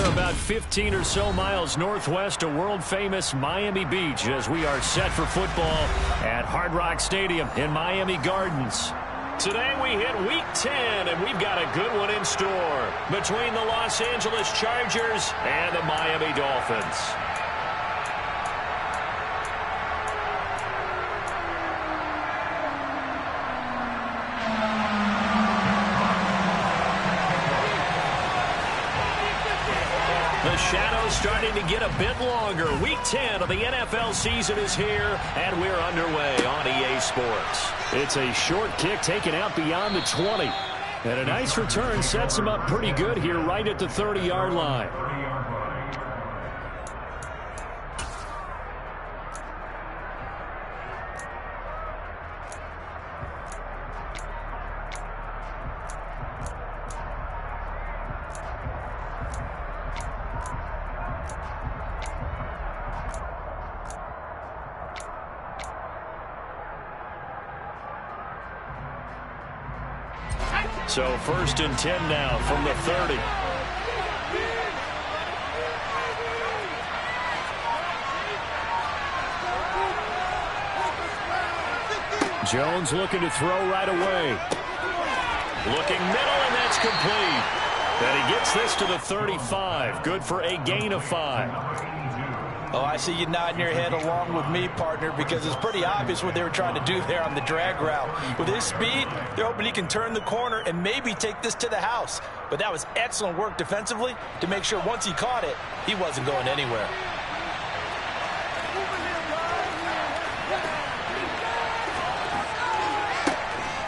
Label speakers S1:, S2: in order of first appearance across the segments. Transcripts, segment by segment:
S1: here about 15 or so miles northwest of world-famous Miami Beach as we are set for football at Hard Rock Stadium in Miami Gardens. Today we hit Week 10, and we've got a good one in store between the Los Angeles Chargers and the Miami Dolphins. The shadow's starting to get a bit longer. Week 10 of the NFL season is here, and we're underway on EA Sports. It's a short kick taken out beyond the 20. And a nice return sets him up pretty good here right at the 30-yard line. So 1st and 10 now from the 30. Jones looking to throw right away. Looking middle, and that's complete. And he gets this to the 35. Good for a gain of 5.
S2: Oh, I see you nodding your head along with me, partner, because it's pretty obvious what they were trying to do there on the drag route. With his speed, they're hoping he can turn the corner and maybe take this to the house. But that was excellent work defensively to make sure once he caught it, he wasn't going anywhere.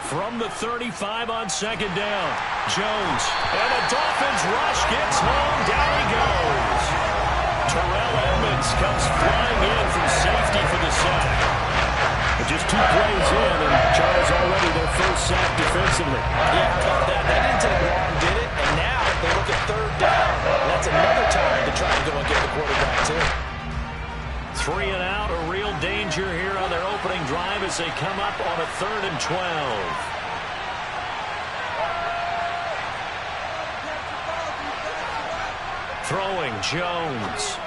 S1: From the 35 on 2nd down, Jones. And the Dolphins rush gets home. Down he goes. Terrell Edmonds comes flying in from safety for the sack. But just 2 plays in, and Charles already their first sack defensively.
S2: Yeah, how about that? That didn't take long, did it? And now they look at 3rd down. That's another time to try and go and get the quarterback, too.
S1: 3 and out, a real danger here on their opening drive as they come up on a 3rd and 12. Throwing, Jones.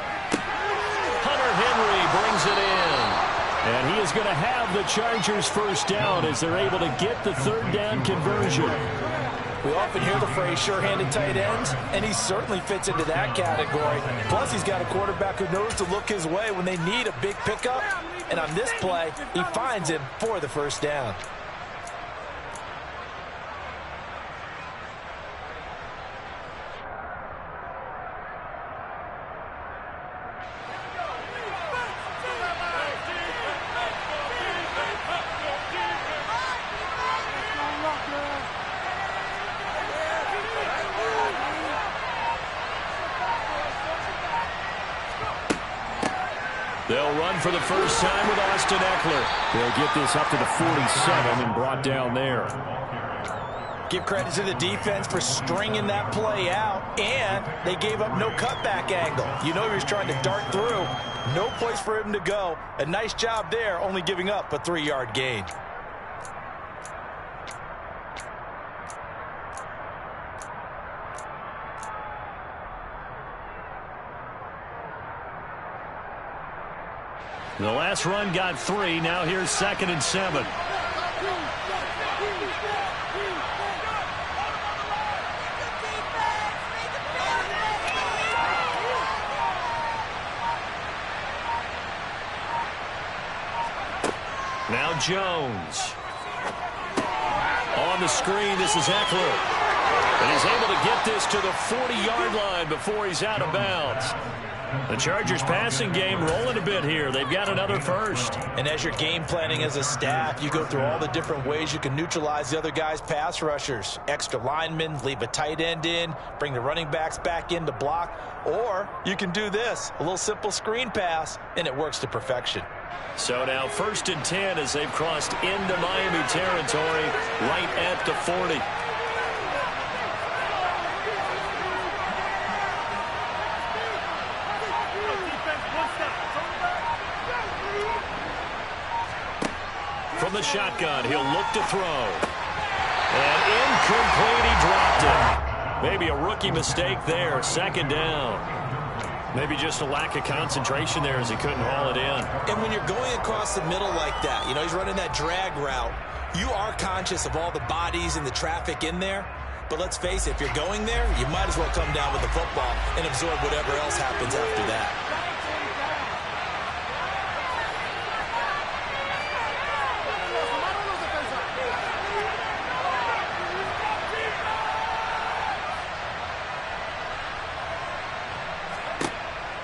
S1: Hunter Henry brings it in. And he is going to have the Chargers first down as they're able to get the 3rd down conversion.
S2: We often hear the phrase sure-handed tight ends, and he certainly fits into that category. Plus, he's got a quarterback who knows to look his way when they need a big pickup. And on this play, he finds him for the first down.
S1: They'll run for the first time with Austin Eckler. They'll get this up to the 47 and brought down there.
S2: Give credit to the defense for stringing that play out, and they gave up no cutback angle. You know he was trying to dart through. No place for him to go. A nice job there, only giving up a 3-yard gain.
S1: The last run got 3. Now here's 2nd and 7. Now Jones. On the screen, this is Eckler. And he's able to get this to the 40-yard line before he's out of bounds. The Chargers passing game rolling a bit here. They've got another first.
S2: And as you're game planning as a staff, you go through all the different ways you can neutralize the other guy's pass rushers. Extra linemen, leave a tight end in, bring the running backs back in to block. Or you can do this, a little simple screen pass, and it works to perfection.
S1: So now 1st and 10 as they've crossed into Miami territory right at the 40. From the shotgun, he'll look to throw. And incomplete, he dropped it. Maybe a rookie mistake there. Second down. Maybe just a lack of concentration there as he couldn't haul it in.
S2: And when you're going across the middle like that, you know, he's running that drag route, you are conscious of all the bodies and the traffic in there. But let's face it, if you're going there, you might as well come down with the football and absorb whatever else happens after that.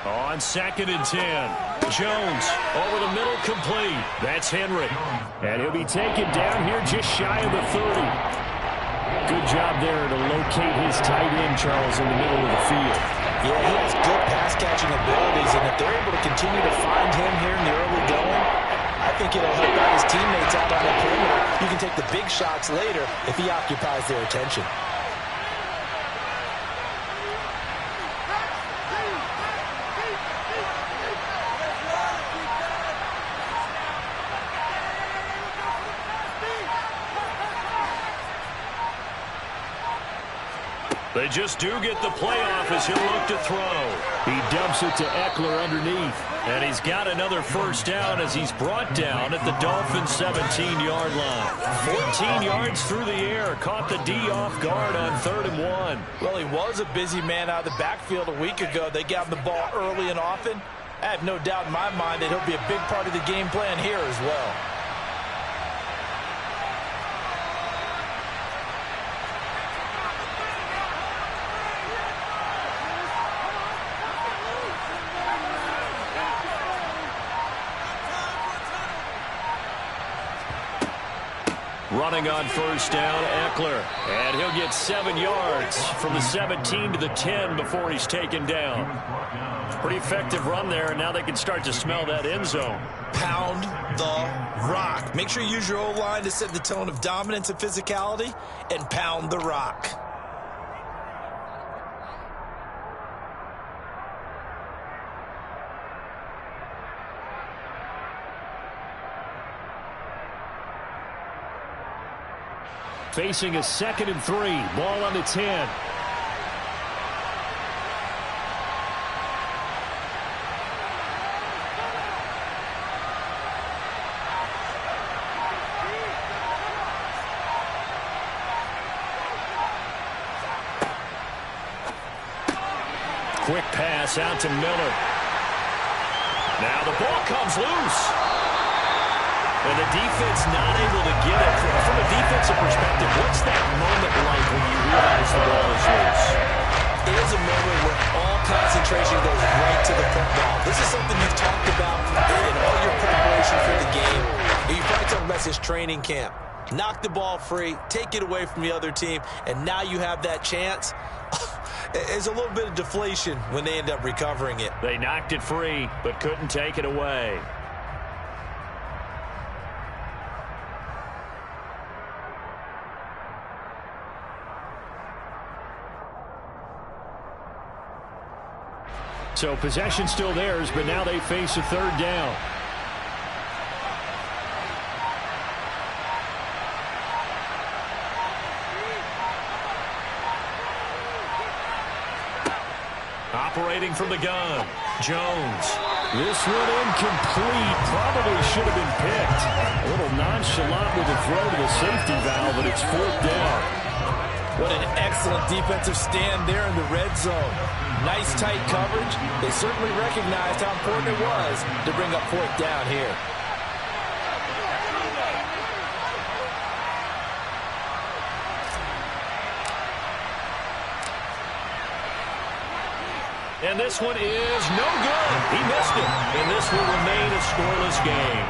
S1: On 2nd and 10, Jones over the middle, complete. That's Henry. And he'll be taken down here just shy of the 30. Good job there to locate his tight end, Charles, in the middle of the field.
S2: Yeah, he has good pass-catching abilities, and if they're able to continue to find him here in the early going, I think it'll help out his teammates out on the perimeter. You can take the big shots later if he occupies their attention.
S1: They just do get the playoff as he'll look to throw. He dumps it to Eckler underneath. And he's got another first down as he's brought down at the Dolphins' 17-yard line. 14 yards through the air. Caught the D off guard on 3rd and 1.
S2: Well, he was a busy man out of the backfield a week ago. They got him the ball early and often. I have no doubt in my mind that he'll be a big part of the game plan here as well.
S1: Running on first down, Eckler. And he'll get 7 yards from the 17 to the 10 before he's taken down. Pretty effective run there, and now they can start to smell that end zone.
S2: Pound the rock. Make sure you use your O-line to set the tone of dominance and physicality, and pound the rock.
S1: Facing a 2nd and 3. Ball on the 10. Quick pass out to Miller. Now the ball comes loose. And the defense not able to get it. From a defensive perspective, what's that moment like when you realize the ball is loose?
S2: It is a moment where all concentration goes right to the football. This is something you've talked about in all your preparation for the game. You probably talked about this training camp. Knock the ball free, take it away from the other team, and now you have that chance. There's a little bit of deflation when they end up recovering it.
S1: They knocked it free, but couldn't take it away. So possession still theirs, but now they face a 3rd down. Operating from the gun, Jones. This one incomplete. Probably should have been picked. A little nonchalant with a throw to the safety valve, but it's 4th down.
S2: What an excellent defensive stand there in the red zone. Nice tight coverage. They certainly recognized how important it was to bring up 4th down here.
S1: And this one is no good. He missed it. And this will remain a scoreless game.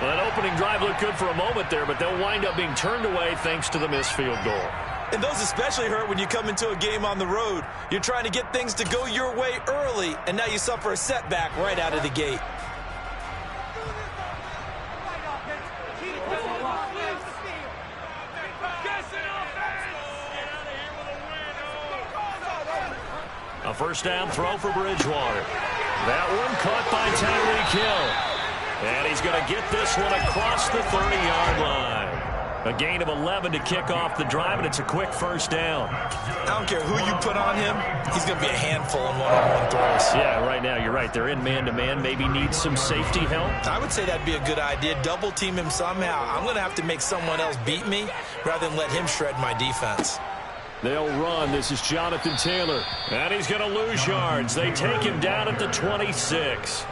S1: Well, that opening drive looked good for a moment there, but they'll wind up being turned away thanks to the missed field goal.
S2: And those especially hurt when you come into a game on the road. You're trying to get things to go your way early, and now you suffer a setback right out of the gate.
S1: A first down throw for Bridgewater. That one caught by Tyreek Hill. And he's going to get this one across the 30-yard line. A gain of 11 to kick off the drive, and it's a quick first down.
S2: I don't care who you put on him. He's going to be a handful in one-on-one throws.
S1: Yeah, right now, you're right. They're in man-to-man. Maybe needs some safety help.
S2: I would say that'd be a good idea. Double team him somehow. I'm going to have to make someone else beat me rather than let him shred my defense.
S1: They'll run. This is Jonathan Taylor. And he's going to lose yards. They take him down at the 26.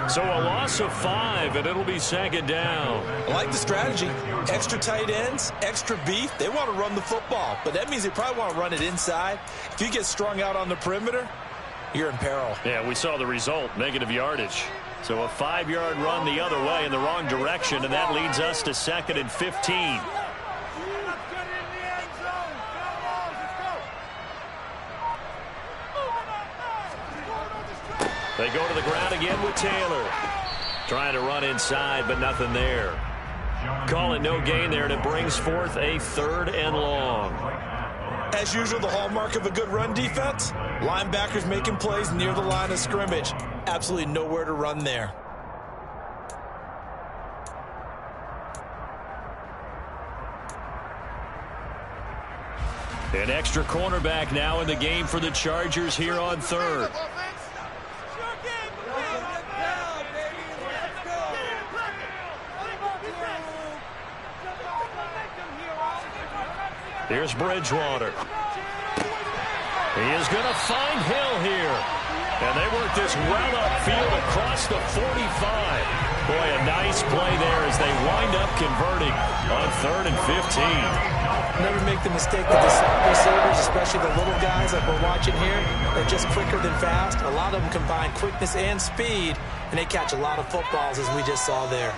S1: So a loss of 5, and it'll be second down.
S2: I like the strategy. Extra tight ends, extra beef. They want to run the football, but that means they probably want to run it inside. If you get strung out on the perimeter, you're in peril.
S1: Yeah, we saw the result, negative yardage. So a 5-yard run the other way in the wrong direction, and that leads us to 2nd and 15. They go to the ground again with Taylor. Trying to run inside, but nothing there. Call it no gain there, and it brings forth a 3rd and long.
S2: As usual, the hallmark of a good run defense, linebackers making plays near the line of scrimmage. Absolutely nowhere to run there.
S1: An extra cornerback now in the game for the Chargers here on 3rd. Here's Bridgewater. He is going to find Hill here. And they work this well upfield across the 45. Boy, a nice play there as they wind up converting on 3rd and 15.
S2: Never make the mistake that the slot receivers, especially the little guys like we're watching here, are just quicker than fast. A lot of them combine quickness and speed, and they catch a lot of footballs, as we just saw there.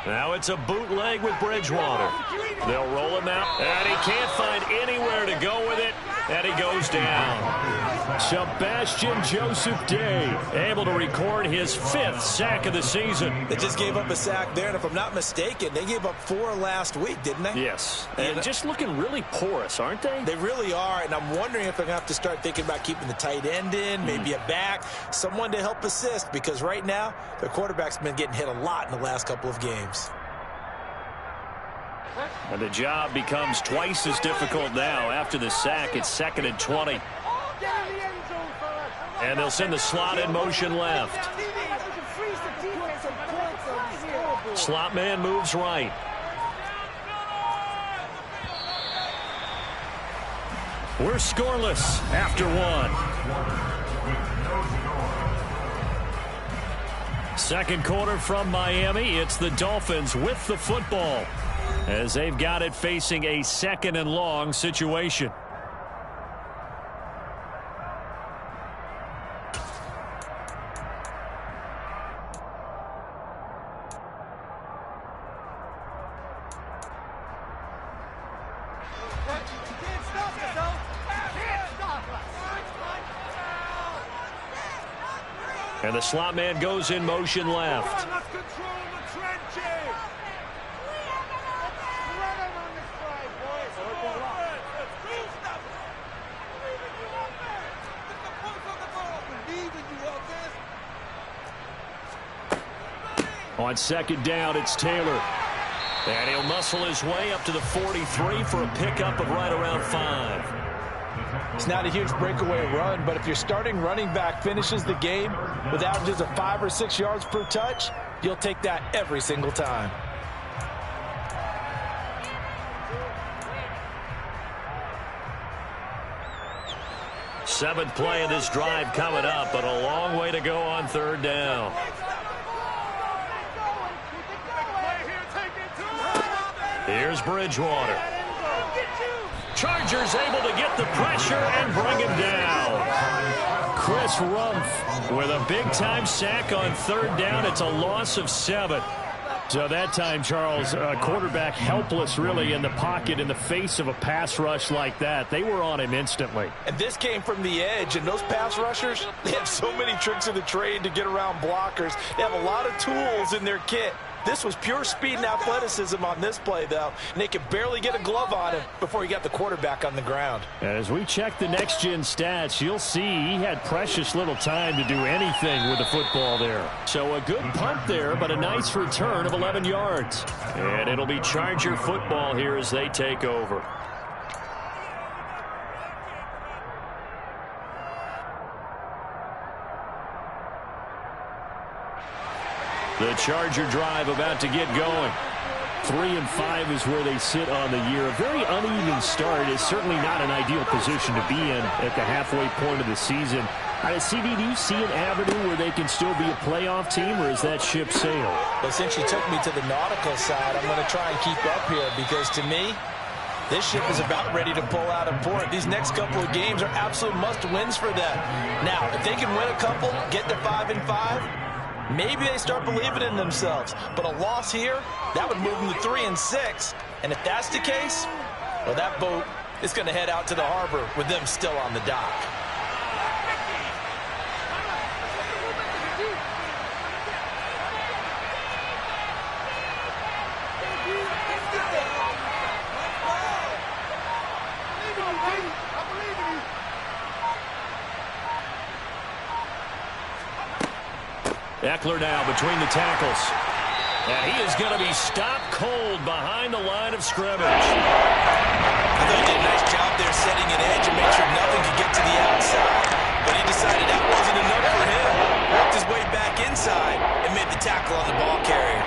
S1: Now it's a bootleg with Bridgewater. They'll roll him out, and he can't find anywhere to go with it, and he goes down. Sebastian Joseph Day able to record his 5th sack of the season.
S2: They just gave up a sack there, and if I'm not mistaken, they gave up 4 last week, didn't they?
S1: Yes, and just looking really porous, aren't they?
S2: They really are, and I'm wondering if they're going to have to start thinking about keeping the tight end in, maybe a back, someone to help assist, because right now, their quarterback's been getting hit a lot in the last couple of games.
S1: And the job becomes twice as difficult now. After the sack, it's 2nd and 20. And they'll send the slot in motion left. Slot man moves right. We're scoreless after 1. Second quarter from Miami. It's the Dolphins with the football, as they've got it facing a 2nd and long situation. And the slot man goes in motion left. On 2nd down, it's Taylor. And he'll muscle his way up to the 43 for a pickup of right around 5.
S2: It's not a huge breakaway run, but if your starting running back finishes the game with averages of 5 or 6 yards per touch, you'll take that every single time.
S1: Seventh play of this drive coming up, but a long way to go on 3rd down. Here's Bridgewater. Chargers able to get the pressure and bring him down. Chris Rumph with a big-time sack on 3rd down. It's a loss of 7. So that time, Charles, quarterback helpless really in the pocket in the face of a pass rush like that. They were on him instantly.
S2: And this came from the edge, and those pass rushers, they have so many tricks of the trade to get around blockers. They have a lot of tools in their kit. This was pure speed and athleticism on this play, though, and they could barely get a glove on him before he got the quarterback on the ground.
S1: And as we check the next-gen stats, you'll see he had precious little time to do anything with the football there. So a good punt there, but a nice return of 11 yards. And it'll be Charger football here as they take over. The Charger drive about to get going. 3-5 is where they sit on the year. A very uneven start is certainly not an ideal position to be in at the halfway point of the season. CD, do you see an avenue where they can still be a playoff team, or is that ship sailed?
S2: Well, since you took me to the nautical side, I'm going to try and keep up here because, to me, this ship is about ready to pull out of port. These next couple of games are absolute must-wins for them. Now, if they can win a couple, get to 5-5, maybe they start believing in themselves. But a loss here, that would move them to 3-6. And if that's the case, well, that boat is going to head out to the harbor with them still on the dock.
S1: Eckler now between the tackles. And he is going to be stopped cold behind the line of scrimmage.
S2: I thought he did a nice job there setting an edge and make sure nothing could get to the outside. But he decided that wasn't enough for him. Worked his way back inside and made the tackle on the ball carrier.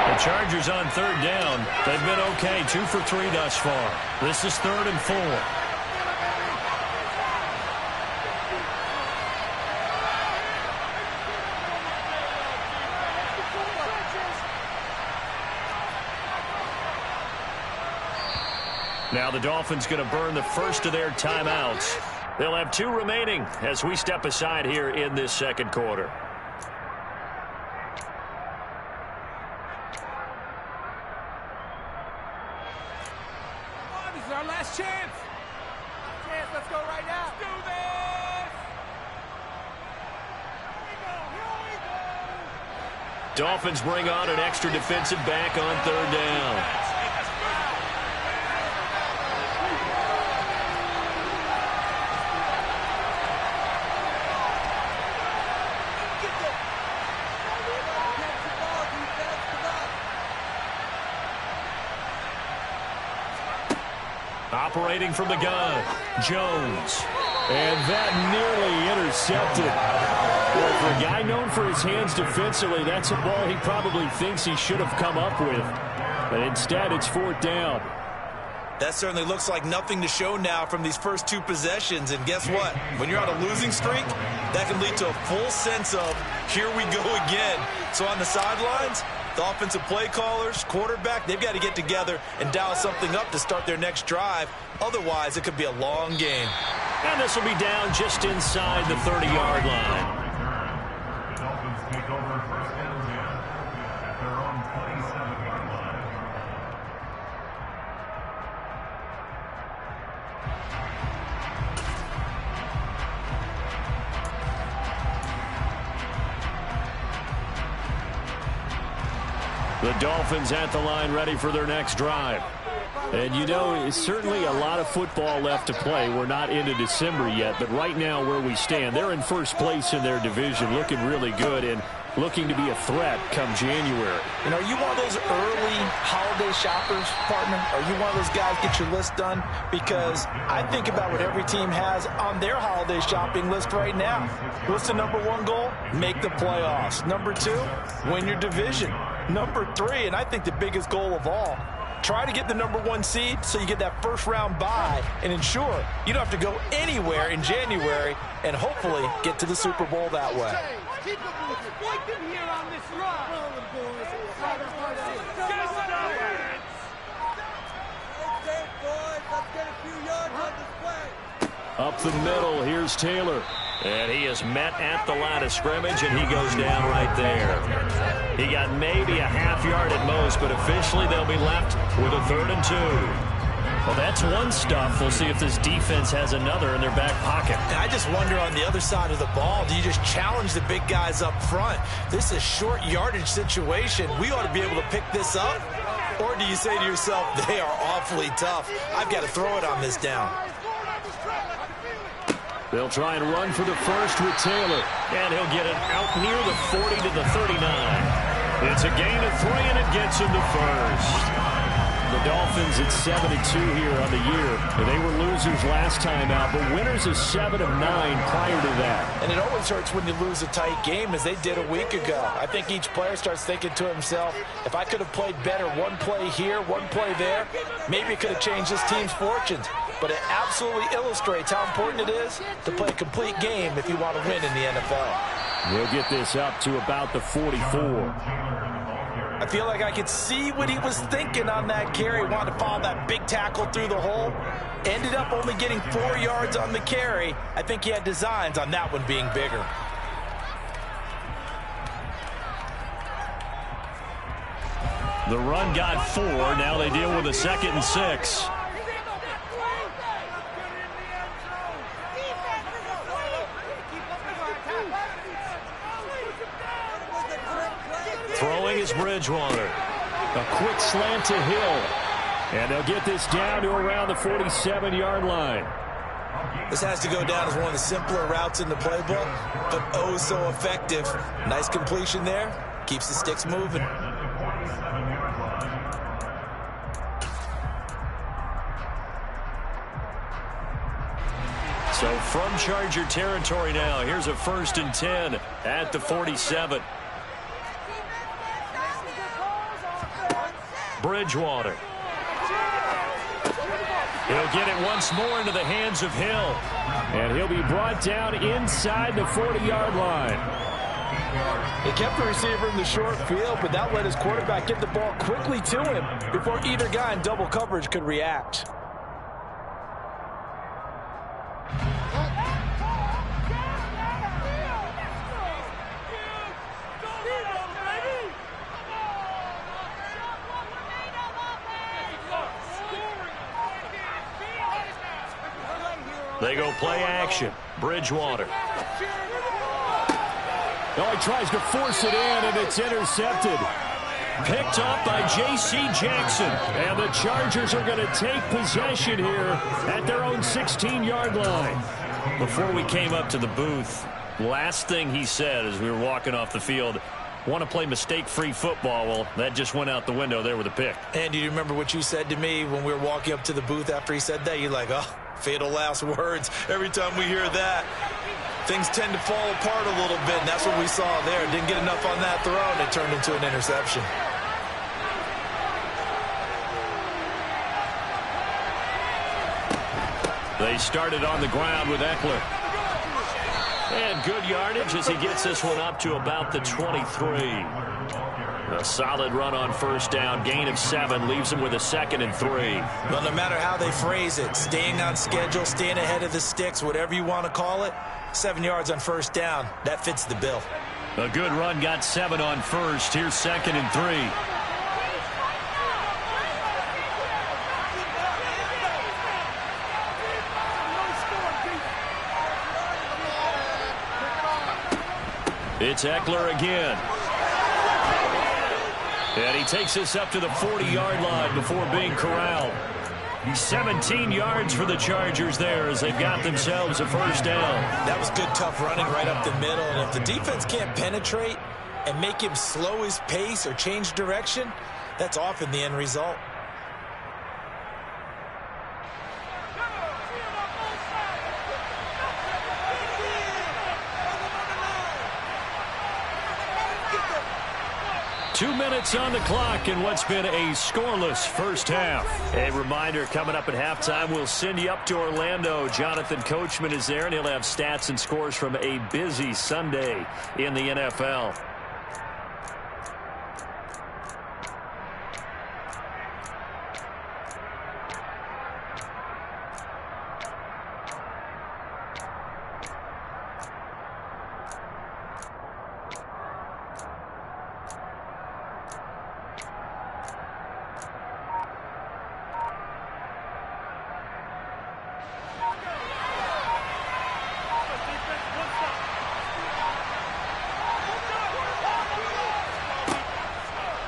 S1: The Chargers on third down. They've been okay, 2 for 3 thus far. This is 3rd and 4. Now the Dolphins going to burn the first of their timeouts. They'll have 2 remaining as we step aside here in this second quarter.
S3: This is our last chance. Let's go right now. Let's do this. Here we go.
S1: Dolphins bring on an extra defensive back on 3rd down. Operating from the gun, Jones. And that nearly intercepted. Well, for a guy known for his hands defensively, that's a ball he probably thinks he should have come up with. But instead, it's 4th down.
S2: That certainly looks like nothing to show now from these first 2 possessions. And guess what? When you're on a losing streak, that can lead to a full sense of, here we go again. So on the sidelines, the offensive play callers, quarterback, they've got to get together and dial something up to start their next drive. Otherwise, it could be a long game.
S1: And this will be down just inside the 30-yard line.
S4: Dolphins take over 1st and 10 at their own 27-yard line.
S1: The Dolphins at the line ready for their next drive. And you know, it's certainly a lot of football left to play. We're not into December yet, but right now where we stand, they're in first place in their division, looking really good and looking to be a threat come January.
S2: And are you one of those early holiday shoppers, partner? Are you one of those guys get your list done? Because I think about what every team has on their holiday shopping list right now. What's the number 1 goal? Make the playoffs. Number 2, win your division. Number 3, and I think the biggest goal of all, try to get the number 1 seed so you get that first-round bye and ensure you don't have to go anywhere in January and hopefully get to the Super Bowl that way.
S3: Keep it moving. Fight them here on this run.
S1: Up the middle, here's Taylor. And he is met at the line of scrimmage, and he goes down right there. He got maybe a half yard at most, but officially they'll be left with a 3rd and 2. Well, that's one stuff. We'll see if this defense has another in their back pocket.
S2: And I just wonder on the other side of the ball, do you just challenge the big guys up front? This is a short yardage situation. We ought to be able to pick this up. Or do you say to yourself, they are awfully tough. I've got to throw it on this down.
S1: They'll try and run for the first with Taylor. And he'll get it out near the 40 to the 39. It's a gain of 3, and it gets him to first. The Dolphins at 72 here on the year. They were losers last time out, but winners of 7 of 9 prior to that.
S2: And it always hurts when you lose a tight game, as they did a week ago. I think each player starts thinking to himself, if I could have played better one play here, one play there, maybe it could have changed this team's fortunes. But it absolutely illustrates how important it is to play a complete game if you want to win in the NFL.
S1: He'll get this up to about the 44.
S2: I feel like I could see what he was thinking on that carry. Wanted to follow that big tackle through the hole. Ended up only getting 4 yards on the carry. I think he had designs on that one being bigger.
S1: The run got 4. Now they deal with a 2nd and 6. Throwing is Bridgewater. A quick slant to Hill. And they'll get this down to around the 47-yard line.
S2: This has to go down as one of the simpler routes in the playbook, but oh so effective. Nice completion there. Keeps the sticks moving.
S1: So from Charger territory now, here's a 1st and 10 at the 47. Bridgewater. He'll get it once more into the hands of Hill. And he'll be brought down inside the 40-yard line.
S2: They kept the receiver in the short field, but that let his quarterback get the ball quickly to him before either guy in double coverage could react.
S1: They go play action. Bridgewater. Oh, he tries to force it in, and it's intercepted. Picked up by J.C. Jackson. And the Chargers are going to take possession here at their own 16-yard line. Before we came up to the booth, last thing he said as we were walking off the field, want to play mistake-free football. Well, that just went out the window there with a pick.
S2: And do you remember what you said to me when we were walking up to the booth after he said that? You're like, oh, fatal last words. Every time we hear that, things tend to fall apart a little bit, and that's what we saw there. Didn't get enough on that throw, and it turned into an interception.
S1: They started on the ground with Eckler. And good yardage as he gets this one up to about the 23. A solid run on 1st down. Gain of 7 leaves him with a 2nd and 3.
S2: Well, no matter how they phrase it, staying on schedule, staying ahead of the sticks, whatever you want to call it, 7 yards on 1st down. That fits the bill.
S1: A good run got 7 on 1st. Here's 2nd and 3. It's Eckler again. And he takes us up to the 40-yard line before being corralled. 17 yards for the Chargers there as they've got themselves a 1st down.
S2: That was good, tough running right up the middle. And if the defense can't penetrate and make him slow his pace or change direction, that's often the end result.
S1: Two minutes on the clock in what's been a scoreless 1st half. A reminder, coming up at halftime, we'll send you up to Orlando. Jonathan Coachman is there, and he'll have stats and scores from a busy Sunday in the NFL.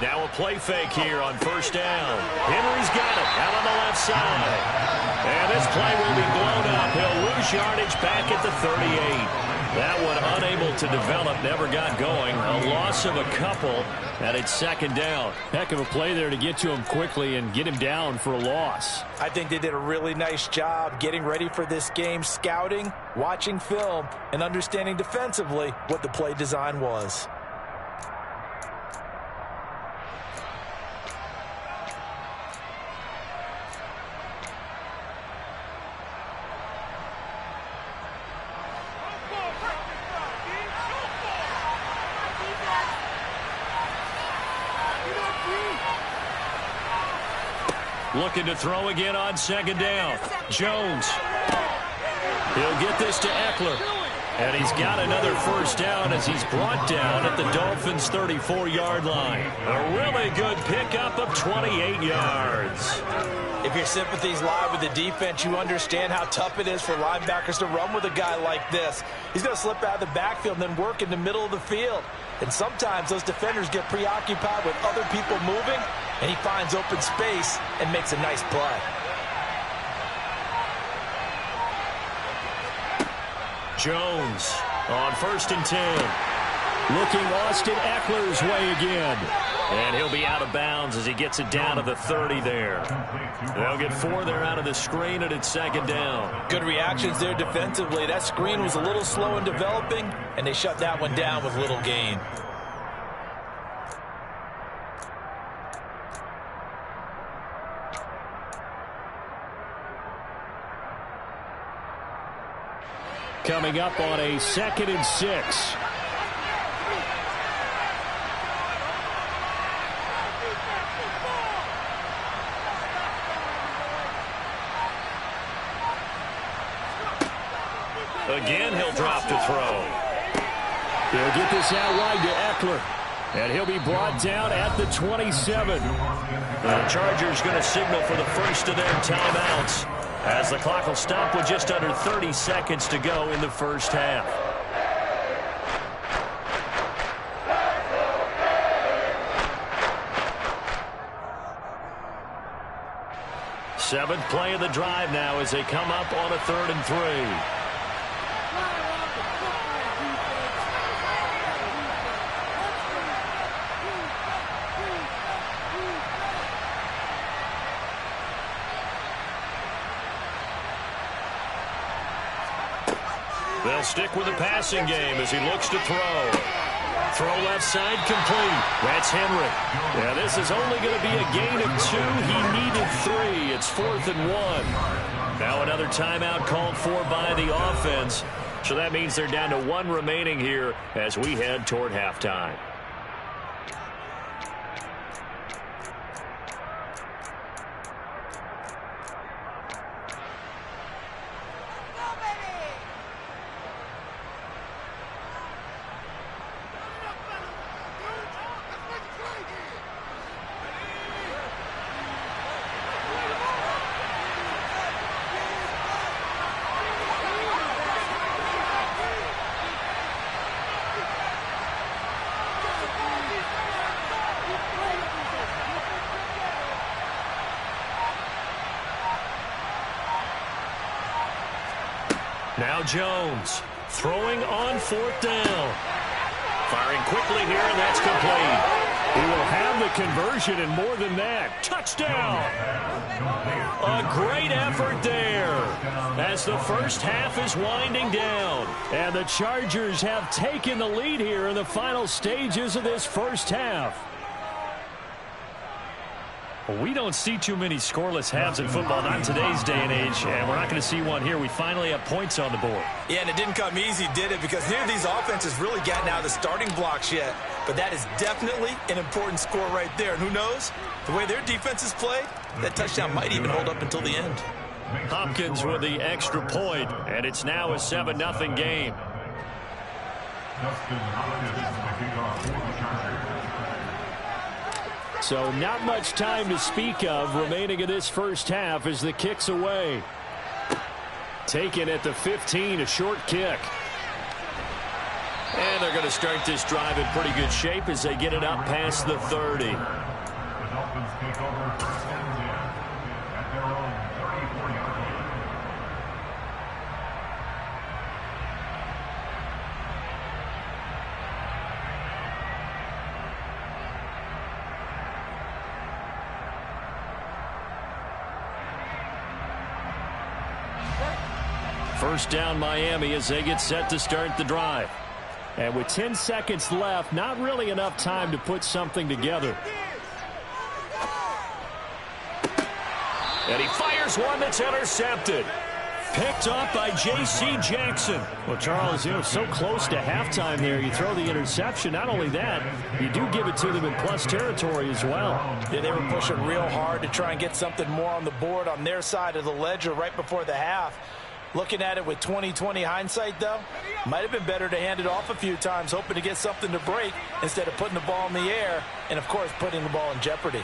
S1: Now a play fake here on first down. Henry's got it out on the left side. And this play will be blown up. He'll lose yardage back at the 38. That one unable to develop, never got going. A loss of a couple, and it's second down.
S5: Heck of a play there to get to him quickly and get him down for a loss.
S2: I think they did a really nice job getting ready for this game, scouting, watching film, and understanding defensively what the play design was.
S1: Looking to throw again on second down. Jones. He'll get this to Eckler. And he's got another first down as he's brought down at the Dolphins' 34-yard line. A really good pickup of 28 yards.
S2: If your sympathies lie with the defense, you understand how tough it is for linebackers to run with a guy like this. He's going to slip out of the backfield and then work in the middle of the field. And sometimes those defenders get preoccupied with other people moving, and he finds open space and makes a nice play.
S1: Jones on 1st and 10. Looking Austin Eckler's way again. And he'll be out of bounds as he gets it down to the 30 there. They'll get 4 there out of the screen, and it's second down.
S2: Good reactions there defensively. That screen was a little slow in developing, and they shut that one down with little gain.
S5: Coming up on a 2nd and 6.
S1: Again, he'll drop to throw.
S5: He'll get this out wide to Eckler. And he'll be brought down at the 27.
S1: The Chargers going to signal for the first of their timeouts, as the clock will stop with just under 30 seconds to go in the first half. Seventh play of the drive now as they come up on a 3rd and 3. They'll stick with the passing game as he looks to throw. Throw left side complete. That's Henry. Yeah, this is only going to be a gain of 2. He needed 3. It's 4th and 1. Now another timeout called for by the offense. So that means they're down to 1 remaining here as we head toward halftime. Now Jones throwing on 4th down. Firing quickly here, and that's complete.
S5: He will have the conversion and more than that.
S1: Touchdown! A great effort there as the first half is winding down.
S5: And the Chargers have taken the lead here in the final stages of this first half.
S1: We don't see too many scoreless halves in football, not in today's day and age, and we're not going to see one here. We finally have points on the board.
S2: Yeah, and it didn't come easy, did it? Because neither of these offenses really gotten out of the starting blocks yet. But that is definitely an important score right there. And who knows? The way their defenses play, that touchdown might even hold up until the end.
S1: Hopkins with the extra point, and it's now a 7-0 game.
S5: So not much time to speak of remaining in this first half as the kick's away. Taken at the 15, a short kick.
S1: And they're going to start this drive in pretty good shape as they get it up past the 30.
S4: The Dolphins take over first and 10 at their own 34-yard line.
S1: First down Miami as they get set to start the drive.
S5: And with 10 seconds left, not really enough time to put something together.
S1: And he fires one that's intercepted. Picked off by J.C. Jackson.
S5: Well, Charles, so close to halftime there. You throw the interception. Not only that, you do give it to them in plus territory as well.
S2: Yeah, they were pushing real hard to try and get something more on the board on their side of the ledger right before the half. Looking at it with 20/20 hindsight, though, might have been better to hand it off a few times, hoping to get something to break instead of putting the ball in the air and, of course, putting the ball in jeopardy.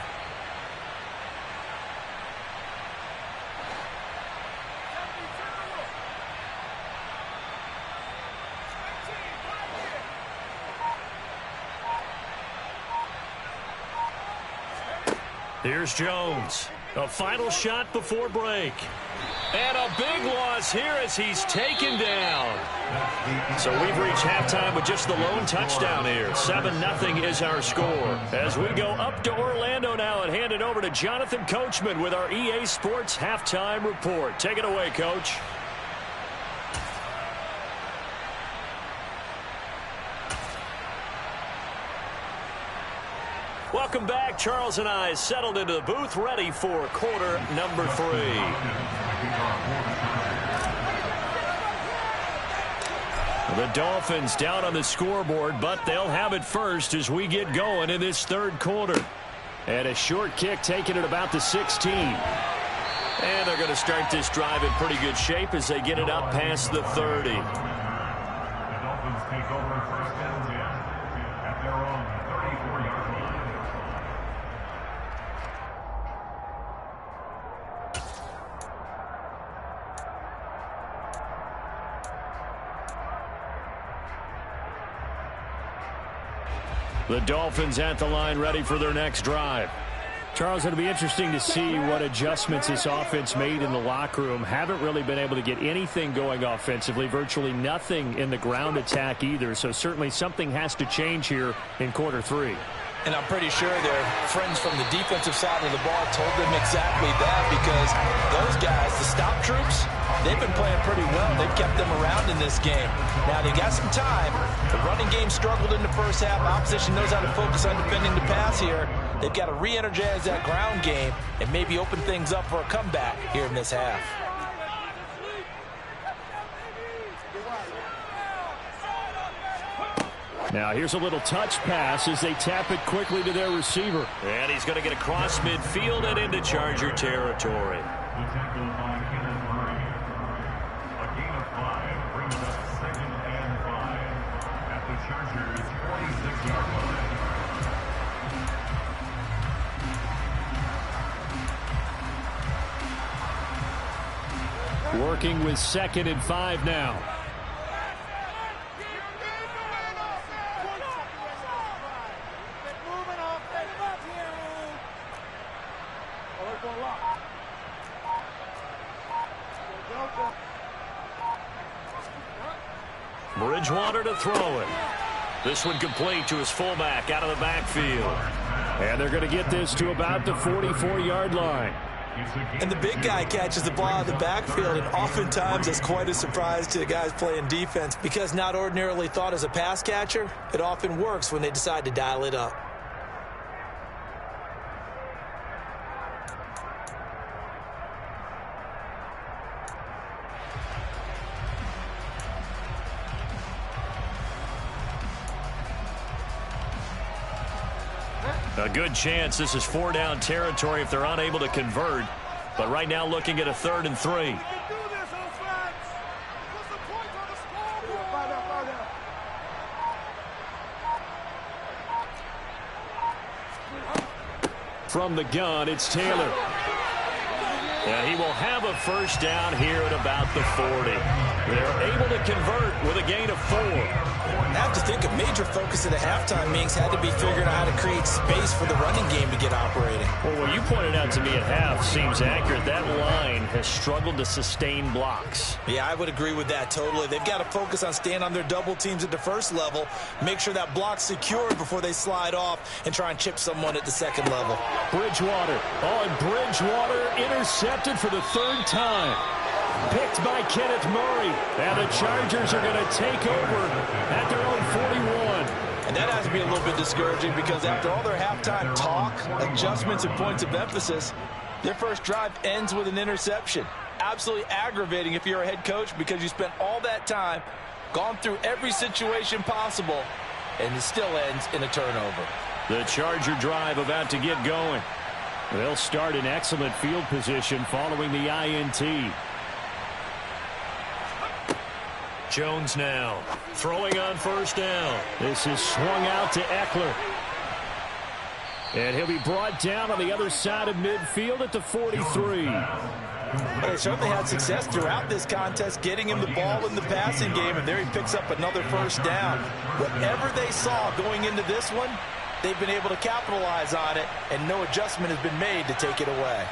S1: Here's Jones. A final shot before break. And a big loss here as he's taken down. So we've reached halftime with just the lone touchdown here. 7-0 is our score. As we go up to Orlando now and hand it over to Jonathan Coachman with our EA Sports Halftime Report. Take it away, Coach. Welcome back. Charles and I settled into the booth, ready for quarter number 3. The Dolphins down on the scoreboard, but they'll have it first as we get going in this third quarter.
S5: And a short kick taken at about the 16.
S1: And they're going to start this drive in pretty good shape as they get it up past the 30.
S4: The Dolphins take over first and 10 at their own 34-yard line.
S1: The Dolphins at the line ready for their next drive.
S5: Charles, it'll be interesting to see what adjustments this offense made in the locker room. Haven't really been able to get anything going offensively, virtually nothing in the ground attack either. So certainly something has to change here in quarter 3.
S2: And I'm pretty sure their friends from the defensive side of the ball told them exactly that, because those guys, the stop troops, they've been playing pretty well. They've kept them around in this game. Now, they got some time. The running game struggled in the first half. Opposition knows how to focus on defending the pass here. They've got to re-energize that ground game and maybe open things up for a comeback here in this half.
S5: Now here's a little touch pass as they tap it quickly to their receiver.
S1: And he's going to get across midfield and into Charger territory.
S4: The tackle by Kenneth Murray. A gain of 5 brings up 2nd and 5 at the Chargers' 46-yard line.
S5: Working with 2nd and 5 now.
S1: Bridgewater to throw it. This one complete to his fullback out of the backfield.
S5: And they're going to get this to about the 44-yard line.
S2: And the big guy catches the ball out of the backfield, and oftentimes that's quite a surprise to the guys playing defense, because not ordinarily thought as a pass catcher, it often works when they decide to dial it up.
S1: A good chance this is 4-down territory if they're unable to convert. But right now looking at a 3rd and 3. From the gun, it's Taylor.
S5: And he will have a first down here at about the 40. They're able to convert with a gain of 4.
S2: I have to think a major focus of the halftime meetings had to be figuring out how to create space for the running game to get operating.
S5: Well, what you pointed out to me at half seems accurate. That line has struggled to sustain blocks.
S2: Yeah, I would agree with that totally. They've got to focus on staying on their double teams at the first level, make sure that block's secured before they slide off and try and chip someone at the second level.
S5: Bridgewater. Oh, and Bridgewater intercepted for the 3rd time. Picked by Kenneth Murray. And the Chargers are going to take over at their own 41.
S2: And that has to be a little bit discouraging because after all their halftime talk, adjustments, and points of emphasis, their first drive ends with an interception. Absolutely aggravating if you're a head coach because you spent all that time, gone through every situation possible, and it still ends in a turnover.
S5: The Charger drive about to get going. They'll start in excellent field position following the INT. Jones now throwing on first down. This is swung out to Eckler. And he'll be brought down on the other side of midfield at the 43.
S2: Well, they certainly had success throughout this contest, getting him the ball in the passing game, and there he picks up another first down. Whatever they saw going into this one, they've been able to capitalize on it, and no adjustment has been made to take it away.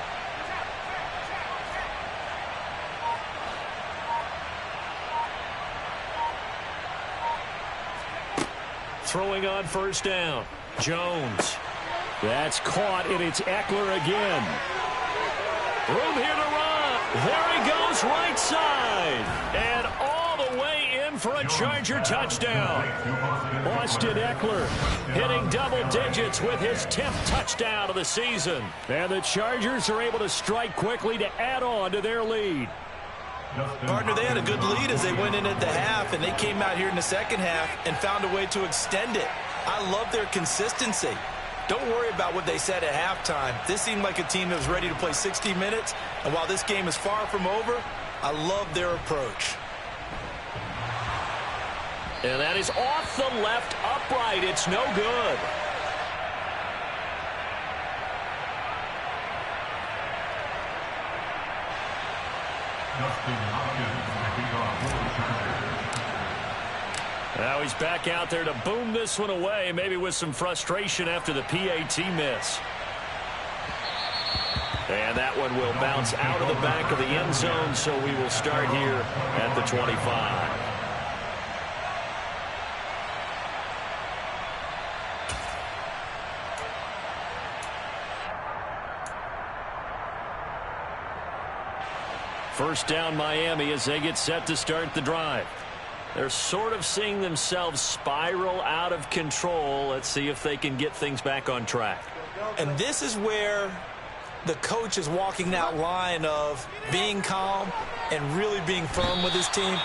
S5: Throwing on first down. Jones. That's caught, and it's Eckler again. Room here to run. There he goes, right side. And all the way in for a Charger touchdown. Austin Eckler hitting double digits with his 10th touchdown of the season. And the Chargers are able to strike quickly to add on to their lead.
S2: Partner, they had a good lead as they went in at the half, and they came out here in the second half and found a way to extend it. I love their consistency. Don't worry about what they said at halftime. This seemed like a team that was ready to play 60 minutes, and while this game is far from over, I love their approach.
S5: And that is off the left upright. It's no good. Now he's back out there to boom this one away, maybe with some frustration after the PAT miss. And that one will bounce out of the back of the end zone, so we will start here at the 25. First down Miami as they get set to start the drive. They're sort of seeing themselves spiral out of control. Let's see if they can get things back on track.
S2: And this is where the coach is walking that line of being calm and really being firm with his team.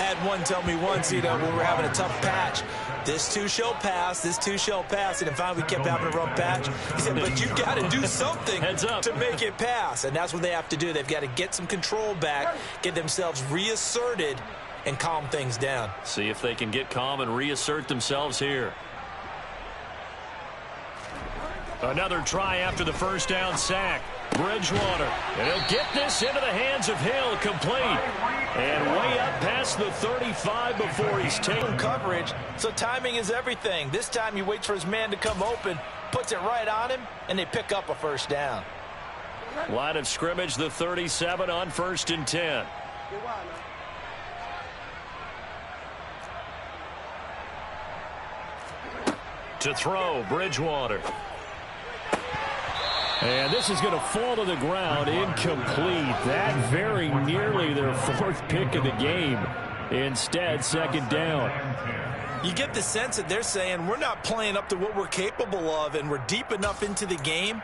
S2: I had one tell me once, when we were having a tough patch, this too shall pass, this too shall pass, and then finally we kept having a rough patch. He said, but you've got to do something to make it pass, and that's what they have to do. They've got to get some control back, get themselves reasserted, and calm things down.
S5: See if they can get calm and reassert themselves here. Another try after the first down sack. Bridgewater. And he'll get this into the hands of Hill, complete. And way up past the 35 before he's taken
S2: coverage. So timing is everything. This time he waits for his man to come open, puts it right on him, and they pick up a first down.
S5: Line of scrimmage, the 37 on 1st and 10. To throw, Bridgewater. And this is going to fall to the ground, incomplete. That very nearly their 4th pick of the game. Instead, 2nd down.
S2: You get the sense that they're saying we're not playing up to what we're capable of, and we're deep enough into the game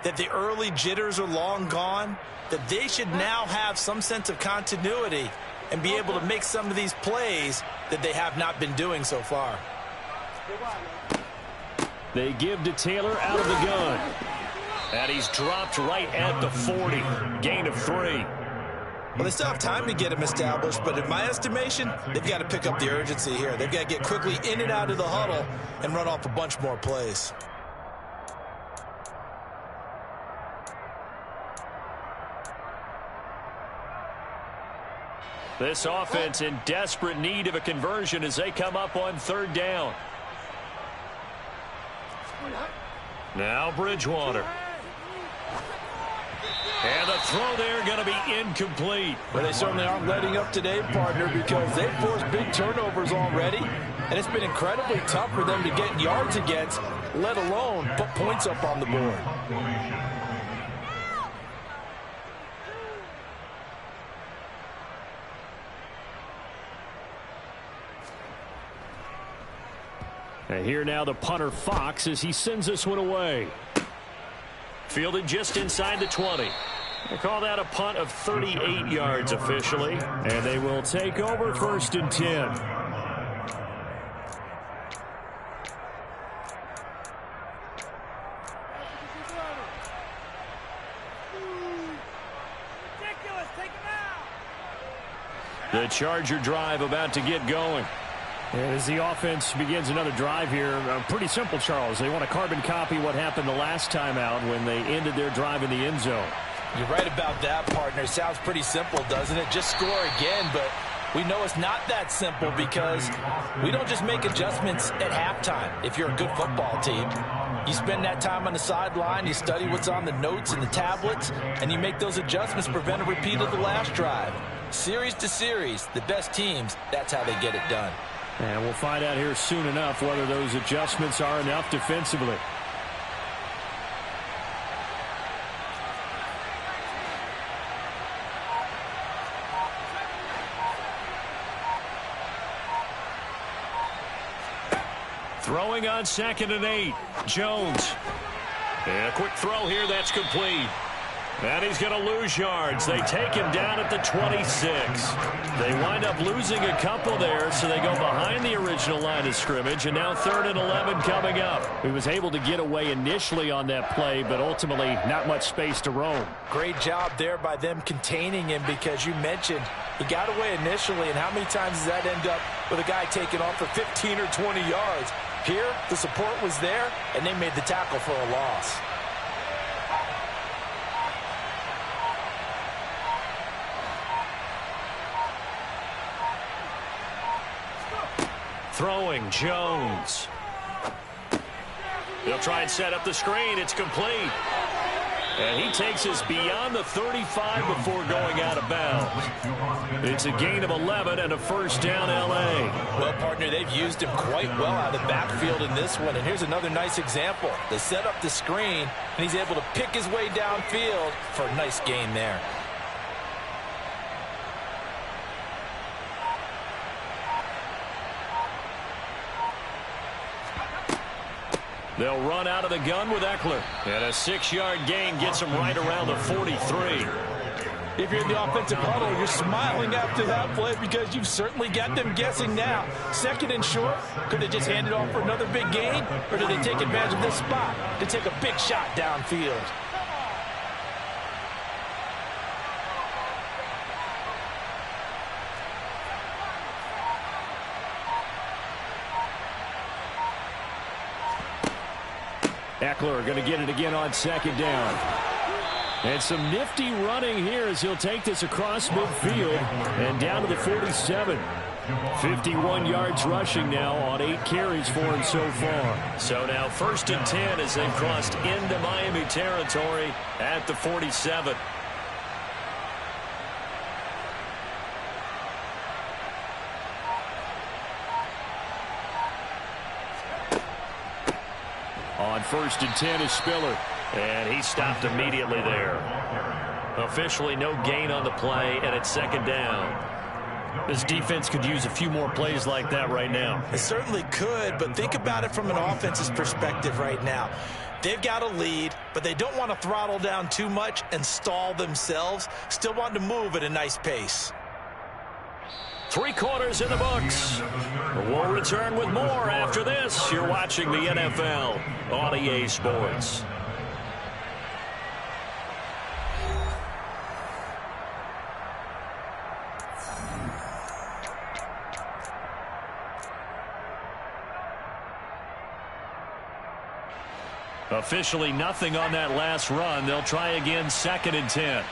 S2: that the early jitters are long gone, that they should now have some sense of continuity and be able to make some of these plays that they have not been doing so far.
S5: They give to Taylor out of the gun. And he's dropped right at the 40. Gain of 3.
S2: Well, they still have time to get him established, but in my estimation, they've got to pick up the urgency here. They've got to get quickly in and out of the huddle and run off a bunch more plays.
S1: This offense in desperate need of a conversion as they come up on 3rd down. Now Bridgewater. And the throw there going to be incomplete.
S2: Well, they certainly aren't letting up today, partner, because they've forced big turnovers already, and it's been incredibly tough for them to get yards against, let alone put points up on the board.
S5: And here now the punter Fox as he sends this one away.
S1: Fielded just inside the 20. They call that a punt of 38 yards officially.
S5: And they will take over 1st and 10.
S3: Ridiculous. Take him out.
S1: The Charger drive about to get going.
S5: And as the offense begins another drive here, pretty simple, Charles. They want to carbon copy what happened the last time out when they ended their drive in the end zone.
S2: You're right about that, partner. Sounds pretty simple, doesn't it? Just score again, but we know it's not that simple because we don't just make adjustments at halftime. If you're a good football team, you spend that time on the sideline, you study what's on the notes and the tablets, and you make those adjustments to prevent a repeat of the last drive. Series to series, the best teams, that's how they get it done.
S5: And we'll find out here soon enough whether those adjustments are enough defensively.
S1: Throwing on 2nd and 8. Jones. And a quick throw here. That's complete. And he's going to lose yards. They take him down at the 26. They wind up losing a couple there, so they go behind the original line of scrimmage, and now 3rd and 11 coming up.
S5: He was able to get away initially on that play, but ultimately not much space to roam.
S2: Great job there by them containing him because you mentioned he got away initially, and how many times does that end up with a guy taking off for 15 or 20 yards? Here, the support was there, and they made the tackle for a loss.
S1: Throwing, Jones. He'll try and set up the screen. It's complete. And he takes us beyond the 35 before going out of bounds. It's a gain of 11 and a 1st down, L.A.
S2: Well, partner, they've used him quite well out of the backfield in this one. And here's another nice example. They set up the screen, and he's able to pick his way downfield for a nice gain there.
S1: They'll run out of the gun with Eckler. And a 6-yard gain gets him right around the 43.
S2: If you're in the offensive huddle, you're smiling after that play because you've certainly got them guessing now. 2nd and short, could they just hand it off for another big gain? Or do they take advantage of this spot to take a big shot downfield?
S5: Eckler going to get it again on 2nd down. And some nifty running here as he'll take this across midfield and down to the 47. 51 yards rushing now on 8 carries for him so far.
S1: So now 1st and 10 as they've crossed into Miami territory at the 47.
S5: On 1st and 10 is Spiller.
S1: And he stopped immediately there. Officially no gain on the play, and it's 2nd down.
S5: This defense could use a few more plays like that right now.
S2: It certainly could, but think about it from an offense's perspective right now. They've got a lead, but they don't want to throttle down too much and stall themselves. Still want to move at a nice pace.
S1: 3 quarters in the books. We'll return with more after this. You're watching the NFL on EA Sports. Officially nothing on that last run. They'll try again 2nd and 10.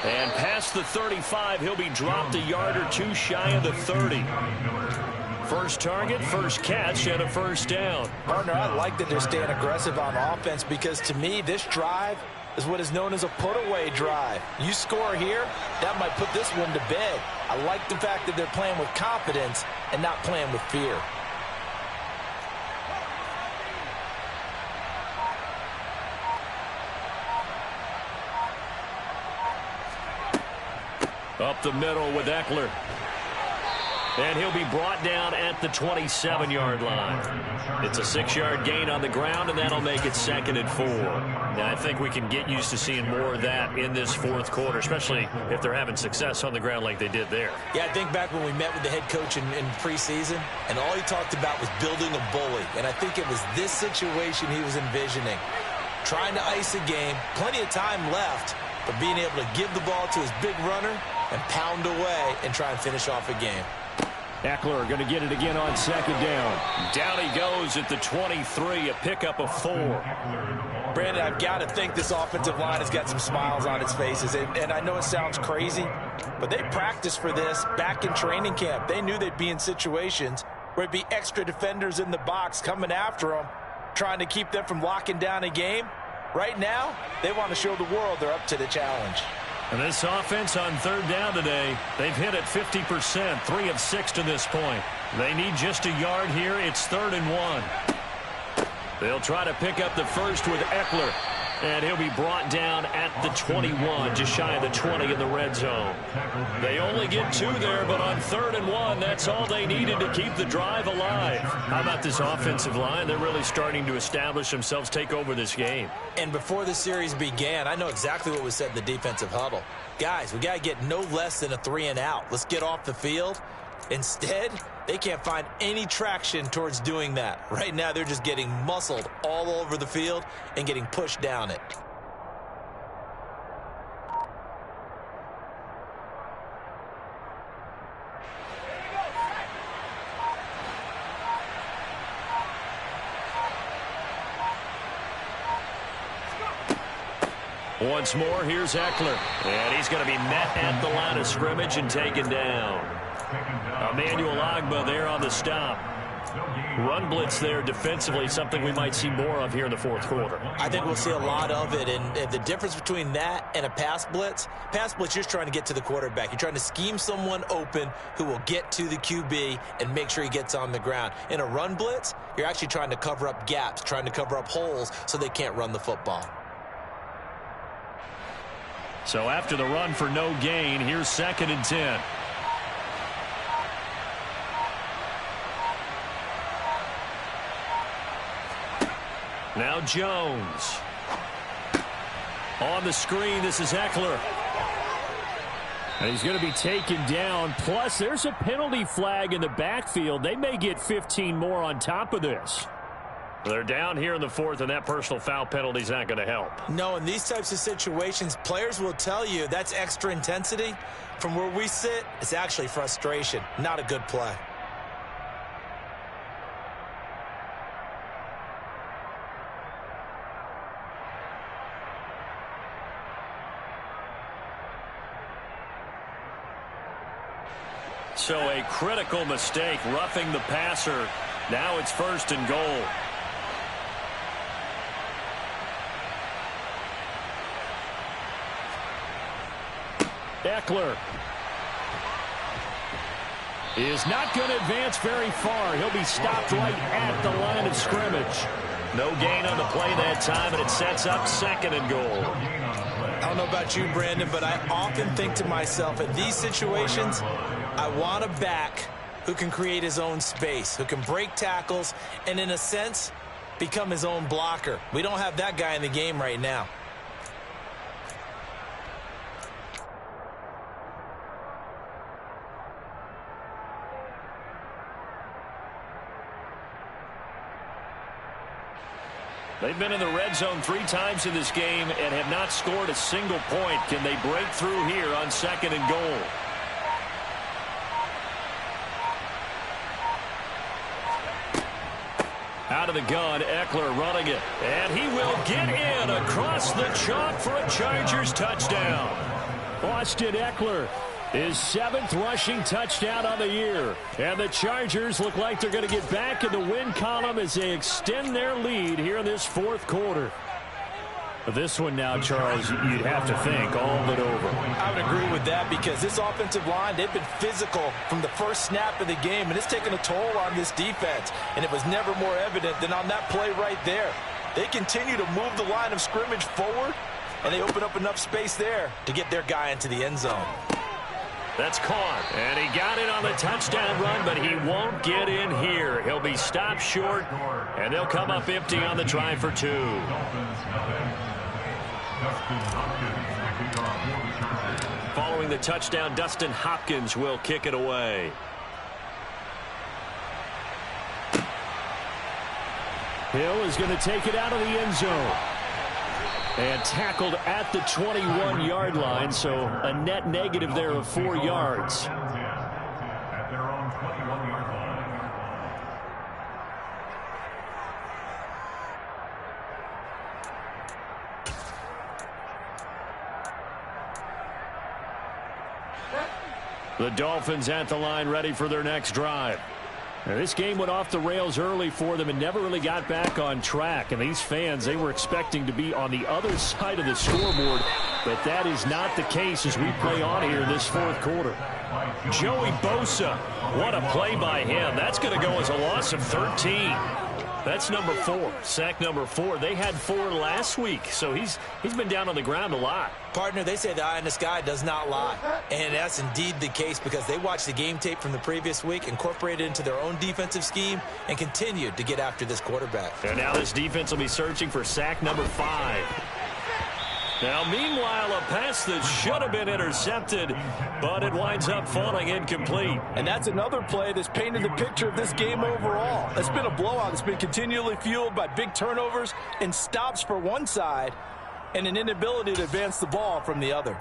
S1: And past the 35, he'll be dropped a yard or two shy of the 30. First target, first catch, and a first down.
S2: Partner, I like that they're staying aggressive on offense because, to me, this drive is what is known as a put-away drive. You score here, that might put this one to bed. I like the fact that they're playing with confidence and not playing with fear.
S1: Up the middle with Eckler. And he'll be brought down at the 27-yard line. It's a 6-yard gain on the ground, and that'll make it 2nd and 4. Now, I think we can get used to seeing more of that in this fourth quarter, especially if they're having success on the ground like they did there.
S2: Yeah, I think back when we met with the head coach in preseason, and all he talked about was building a bully. And I think it was this situation he was envisioning. Trying to ice a game, plenty of time left, but being able to give the ball to his big runner and pound away and try and finish off a game.
S5: Eckler going to get it again on 2nd down.
S1: Down he goes at the 23, a pickup of 4.
S2: Brandon, I've got to think this offensive line has got some smiles on its faces. And I know it sounds crazy, but they practiced for this back in training camp. They knew they'd be in situations where it'd be extra defenders in the box coming after them, trying to keep them from locking down a game. Right now, they want to show the world they're up to the challenge.
S1: And this offense on 3rd down today, they've hit it 50%, 3 of 6 to this point. They need just a yard here. It's 3rd and 1. They'll try to pick up the first with Eckler. And he'll be brought down at the 21, just shy of the 20 in the red zone. They only get 2 there, but on 3rd and 1, that's all they needed to keep the drive alive. How about this offensive line? They're really starting to establish themselves, take over this game.
S2: And before the series began, I know exactly what was said in the defensive huddle. Guys, we got to get no less than a 3 and out. Let's get off the field. Instead, they can't find any traction towards doing that. Right now, they're just getting muscled all over the field and getting pushed down it.
S1: Once more, here's Eckler. And he's going to be met at the line of scrimmage and taken down. Emmanuel Ogbah there on the stop. Run blitz there defensively, something we might see more of here in the fourth quarter.
S2: I think we'll see a lot of it, and the difference between that and a pass blitz, you're just trying to get to the quarterback. You're trying to scheme someone open who will get to the QB and make sure he gets on the ground. In a run blitz, you're actually trying to cover up gaps, trying to cover up holes so they can't run the football.
S1: So after the run for no gain, here's 2nd and 10. Now Jones. On the screen, this is Eckler.
S5: And he's going to be taken down. Plus, there's a penalty flag in the backfield. They may get 15 more on top of this.
S1: They're down here in the 4th, and that personal foul penalty is not going to help.
S2: No, in these types of situations, players will tell you that's extra intensity. From where we sit, it's actually frustration, not a good play.
S1: So a critical mistake, roughing the passer. Now it's 1st and goal.
S5: Eckler is not going to advance very far. He'll be stopped right at the line of scrimmage.
S1: No gain on the play that time, and it sets up 2nd and goal.
S2: I don't know about you, Brandon, but I often think to myself, in these situations, I want a back who can create his own space, who can break tackles, and in a sense, become his own blocker. We don't have that guy in the game right now.
S1: They've been in the red zone 3 times in this game and have not scored a single point. Can they break through here on 2nd and goal? Out of the gun, Eckler running it. And he will get in across the chalk for a Chargers touchdown.
S5: Austin Eckler, his 7th rushing touchdown on the year. And the Chargers look like they're going to get back in the win column as they extend their lead here in this 4th quarter. This one now, Charles, you'd have to think all but over.
S2: I would agree with that because this offensive line, they've been physical from the first snap of the game, and it's taken a toll on this defense. And it was never more evident than on that play right there. They continue to move the line of scrimmage forward, and they open up enough space there to get their guy into the end zone.
S5: That's caught, and he got it on the touchdown run, but he won't get in here. He'll be stopped short, and they'll come up empty on the try for 2. Following the touchdown, Dustin Hopkins will kick it away. Hill is going to take it out of the end zone. And tackled at the 21-yard line, so a net negative there of 4 yards.
S4: At their own 21-yard line.
S5: The Dolphins at the line, ready for their next drive. Now, this game went off the rails early for them and never really got back on track. And these fans, they were expecting to be on the other side of the scoreboard, but that is not the case as we play on here in this 4th quarter. Joey Bosa, what a play by him. That's going to go as a loss of 13. That's number 4, sack number 4. They had 4 last week, so he's been down on the ground a lot.
S2: Partner, they say the eye in the sky does not lie. And that's indeed the case because they watched the game tape from the previous week, incorporated it into their own defensive scheme, and continued to get after this quarterback.
S5: And now this defense will be searching for sack number 5. Now, meanwhile, a pass that should have been intercepted, but it winds up falling incomplete.
S2: And that's another play that's painted the picture of this game overall. It's been a blowout. It's been continually fueled by big turnovers and stops for one side and an inability to advance the ball from the other.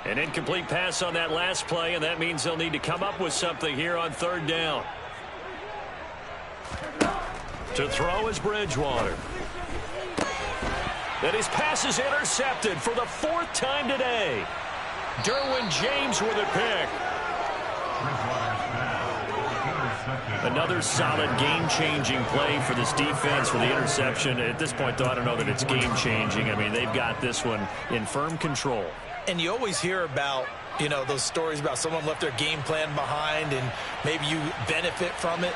S5: An incomplete pass on that last play, and that means they'll need to come up with something here on 3rd down. To throw is Bridgewater. Then his pass is intercepted for the 4th time today. Derwin James with a pick. Another solid game-changing play for this defense for the interception. At this point, though, I don't know that it's game-changing. I mean, they've got this one in firm control.
S2: And you always hear about, you know, those stories about someone left their game plan behind and maybe you benefit from it.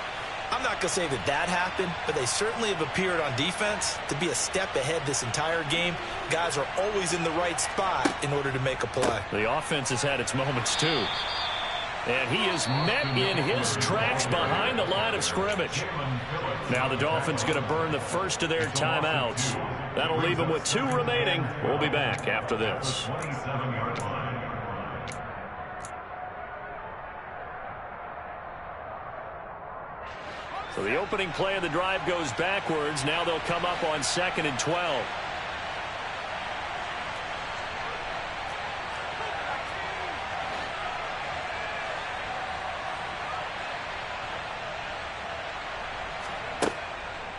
S2: I'm not going to say that that happened, but they certainly have appeared on defense to be a step ahead this entire game. Guys are always in the right spot in order to make a play.
S5: The offense has had its moments, too. And he is met in his tracks behind the line of scrimmage. Now the Dolphins going to burn the first of their timeouts. That'll leave them with 2 remaining. We'll be back after this. So the opening play of the drive goes backwards. Now they'll come up on 2nd and 12.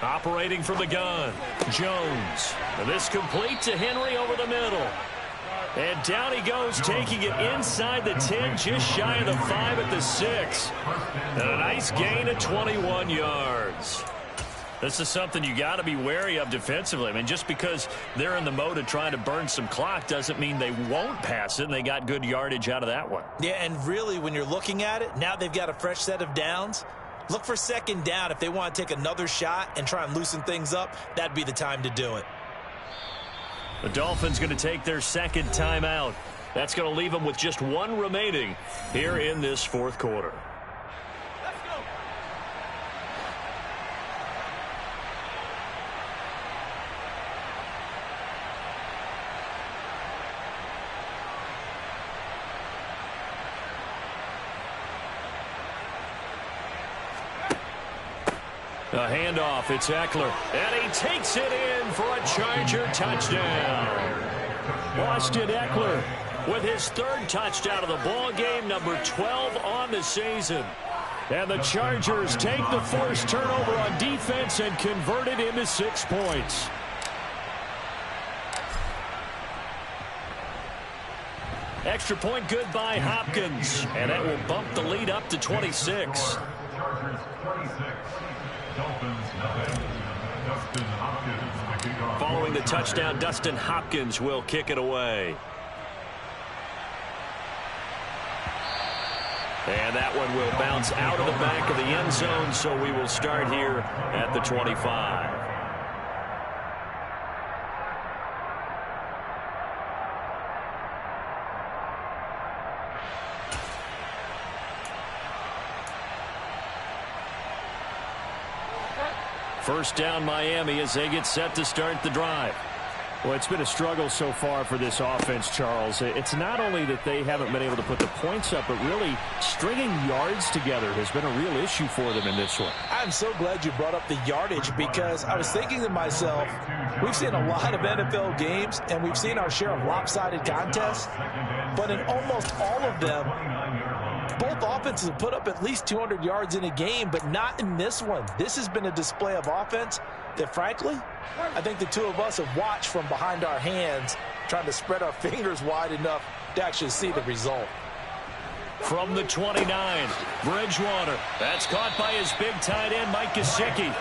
S5: Operating from the gun, Jones. And this complete to Henry over the middle. And down he goes, taking it inside the 10, just shy of the 5 at the 6. And a nice gain of 21 yards. This is something you got to be wary of defensively. I mean, just because they're in the mode of trying to burn some clock doesn't mean they won't pass it, and they got good yardage out of that one.
S2: Yeah, and really, when you're looking at it, now they've got a fresh set of downs. Look for 2nd down. If they want to take another shot and try and loosen things up, that'd be the time to do it.
S5: The Dolphins going to take their 2nd timeout. That's going to leave them with just 1 remaining here in this 4th quarter.
S3: Let's go.
S5: A handoff, it's Eckler, and he takes it in for a Charger touchdown. Austin Eckler with his 3rd touchdown of the ball game, number 12 on the season. And the Chargers take the forced turnover on defense and convert it into 6 points. Extra point good by Hopkins. And that will bump the lead up to 26.
S4: Chargers 26. Dolphins nothing. Dustin Hopkins, the kickoff.
S1: Following the touchdown, Dustin Hopkins will kick it away. And that one will bounce out of the back of the end zone, so we will start here at the 25. First down, Miami, as they get set to start the drive.
S5: Well, it's been a struggle so far for this offense, Charles. It's not only that they haven't been able to put the points up, but really stringing yards together has been a real issue for them in this one.
S2: I'm so glad you brought up the yardage, because I was thinking to myself, we've seen a lot of NFL games, and we've seen our share of lopsided contests, but in almost all of them, both offenses have put up at least 200 yards in a game, but not in this one. This has been a display of offense that, frankly, I think the two of us have watched from behind our hands, trying to spread our fingers wide enough to actually see the result.
S1: From the 29, Bridgewater. That's caught by his big tight end, Mike Gesicki.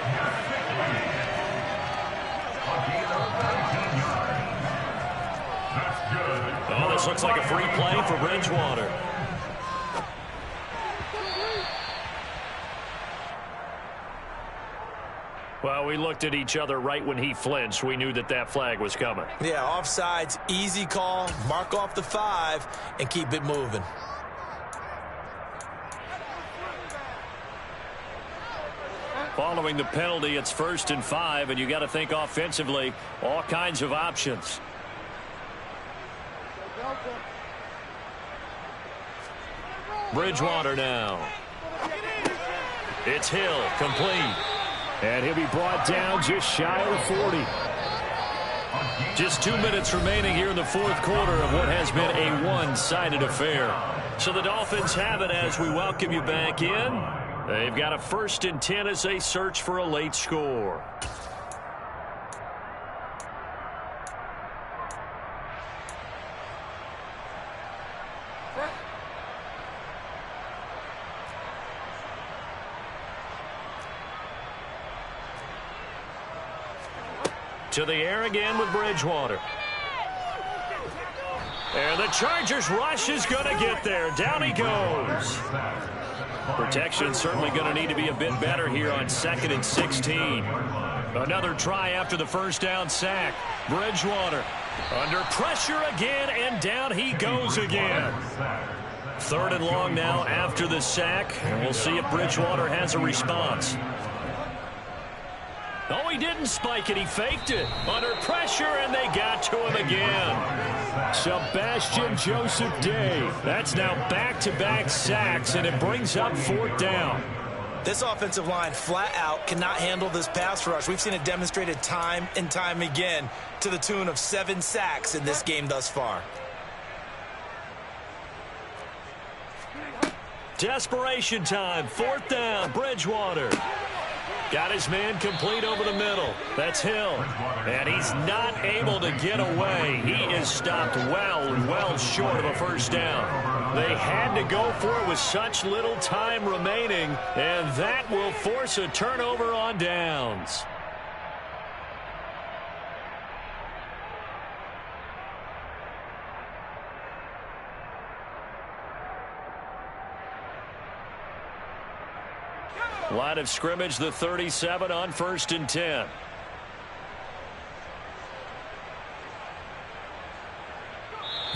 S1: Oh, this looks like a free play for Bridgewater. Well, we looked at each other right when he flinched. We knew that that flag was coming.
S2: Yeah, offsides, easy call, mark off the 5, and keep it moving.
S1: Following the penalty, it's 1st and 5, and you got to think offensively, all kinds of options. Bridgewater now. It's Hill, complete.
S5: And he'll be brought down just shy of 40.
S1: Just 2 minutes remaining here in the fourth quarter of what has been a one-sided affair. So the Dolphins have it as we welcome you back in. They've got a 1st and 10 as they search for a late score. To the air again with Bridgewater. And the Chargers rush is going to get there. Down he goes. Protection certainly going to need to be a bit better here on 2nd and 16. Another try after the first down sack. Bridgewater under pressure again, and down he goes again. 3rd and long now after the sack, and we'll see if Bridgewater has a response. Oh, he didn't spike it. He faked it. Under pressure, and they got to him again.
S5: Sebastian Joseph Day. That's now back-to-back sacks, and it brings up 4th down.
S2: This offensive line flat out cannot handle this pass rush. We've seen it demonstrated time and time again to the tune of 7 sacks in this game thus far.
S1: Desperation time. 4th down. Bridgewater. Got his man complete over the middle. That's Hill. And he's not able to get away. He is stopped well short of a first down. They had to go for it with such little time remaining, and that will force a turnover on downs. Line of scrimmage, the 37 on 1st and 10.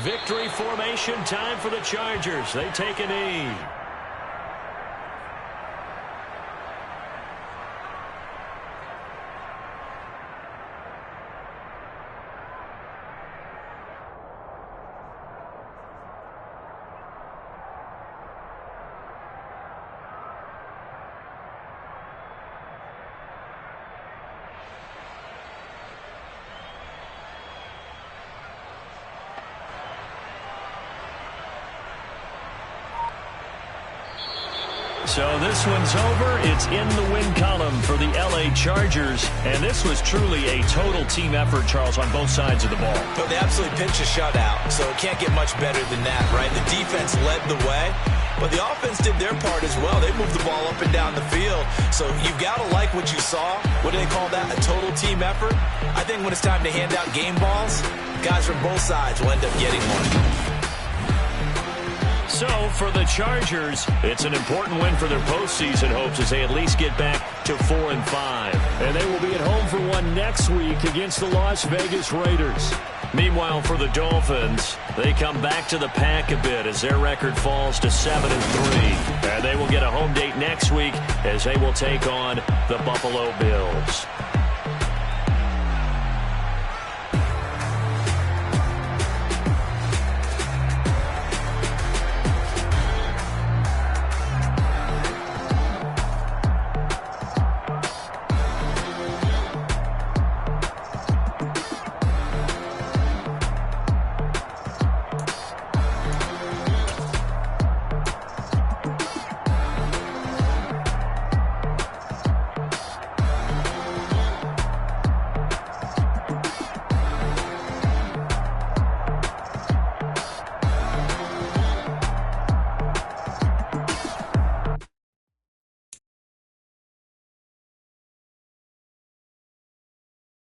S1: Victory formation time for the Chargers. They take a knee.
S5: So this one's over. It's in the win column for the L.A. Chargers. And this was truly a total team effort, Charles, on both sides of the ball.
S2: But they absolutely pitched a shutout, so it can't get much better than that, right? The defense led the way, but the offense did their part as well. They moved the ball up and down the field. So you've got to like what you saw. What do they call that? A total team effort? I think when it's time to hand out game balls, guys from both sides will end up getting one.
S5: So, for the Chargers, it's an important win for their postseason hopes as they at least get back to 4-5. And they will be at home for one next week against the Las Vegas Raiders. Meanwhile, for the Dolphins, they come back to the pack a bit as their record falls to 7-3. And they will get a home date next week as they will take on the Buffalo Bills.